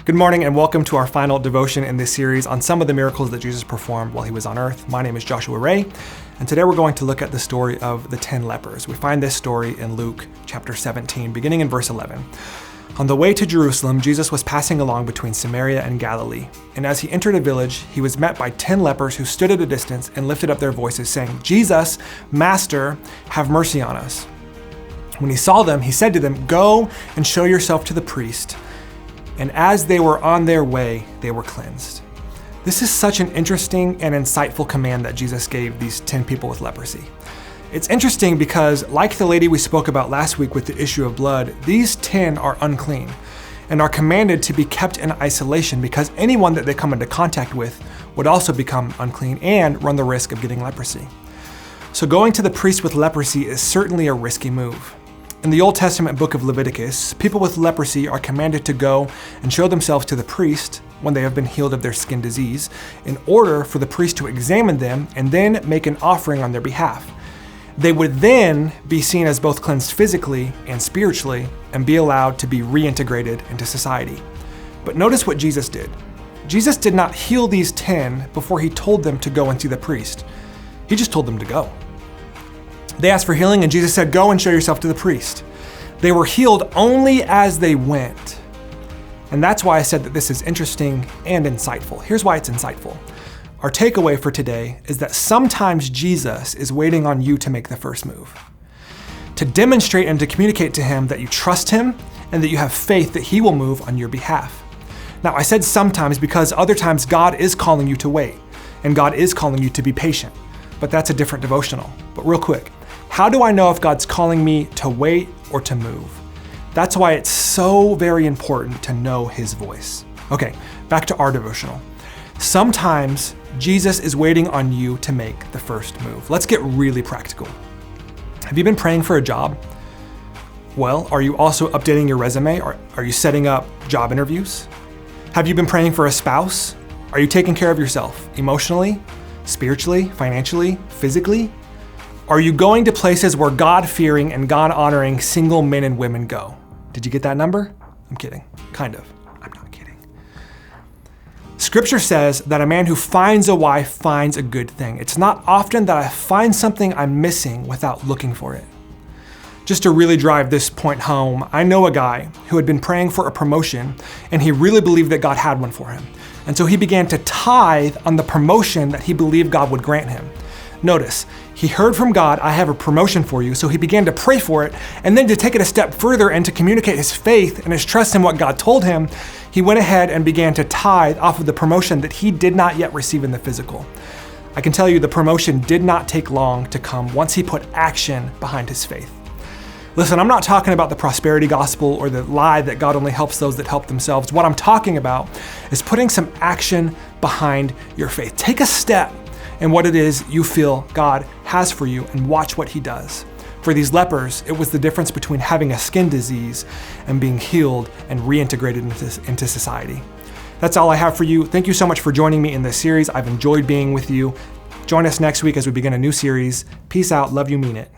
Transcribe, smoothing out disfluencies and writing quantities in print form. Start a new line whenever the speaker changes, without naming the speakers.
Good morning and welcome to our final devotion in this series on some of the miracles that Jesus performed while he was on earth. My name is Joshua Ray, and today we're going to look at the story of the 10 lepers. We find this story in Luke chapter 17, beginning in verse 11. On the way to Jerusalem, Jesus was passing along between Samaria and Galilee, and as he entered a village, he was met by 10 lepers who stood at a distance and lifted up their voices, saying, "Jesus, Master, have mercy on us." When he saw them, he said to them, "Go and show yourself to the priest." And as they were on their way, they were cleansed. This is such an interesting and insightful command that Jesus gave these 10 people with leprosy. It's interesting because, like the lady we spoke about last week with the issue of blood, these 10 are unclean and are commanded to be kept in isolation because anyone that they come into contact with would also become unclean and run the risk of getting leprosy. So going to the priest with leprosy is certainly a risky move. In the Old Testament book of Leviticus, people with leprosy are commanded to go and show themselves to the priest when they have been healed of their skin disease, in order for the priest to examine them and then make an offering on their behalf. They would then be seen as both cleansed physically and spiritually and be allowed to be reintegrated into society. But notice what Jesus did. Jesus did not heal these 10 before he told them to go and see the priest. He just told them to go. They asked for healing, and Jesus said, "Go and show yourself to the priest." They were healed only as they went. And that's why I said that this is interesting and insightful. Here's why it's insightful. Our takeaway for today is that sometimes Jesus is waiting on you to make the first move, to demonstrate and to communicate to him that you trust him and that you have faith that he will move on your behalf. Now, I said sometimes because other times God is calling you to wait, and God is calling you to be patient, but that's a different devotional. But real quick, how do I know if God's calling me to wait or to move? That's why it's so very important to know his voice. Okay, back to our devotional. Sometimes Jesus is waiting on you to make the first move. Let's get really practical. Have you been praying for a job? Well, are you also updating your resume? Are you setting up job interviews? Have you been praying for a spouse? Are you taking care of yourself emotionally, spiritually, financially, physically? Are you going to places where God-fearing and God-honoring single men and women go? Did you get that number? I'm kidding. Kind of. I'm not kidding. Scripture says that a man who finds a wife finds a good thing. It's not often that I find something I'm missing without looking for it. Just to really drive this point home, I know a guy who had been praying for a promotion, and he really believed that God had one for him. And so he began to tithe on the promotion that he believed God would grant him. Notice, he heard from God, "I have a promotion for you," so he began to pray for it, and then to take it a step further and to communicate his faith and his trust in what God told him, he went ahead and began to tithe off of the promotion that he did not yet receive in the physical. I can tell you the promotion did not take long to come once he put action behind his faith. Listen, I'm not talking about the prosperity gospel or the lie that God only helps those that help themselves. What I'm talking about is putting some action behind your faith. Take a step in what it is you feel God has for you and watch what he does. For these lepers, it was the difference between having a skin disease and being healed and reintegrated into society. That's all I have for you. Thank you so much for joining me in this series. I've enjoyed being with you. Join us next week as we begin a new series. Peace out. Love you. Mean it.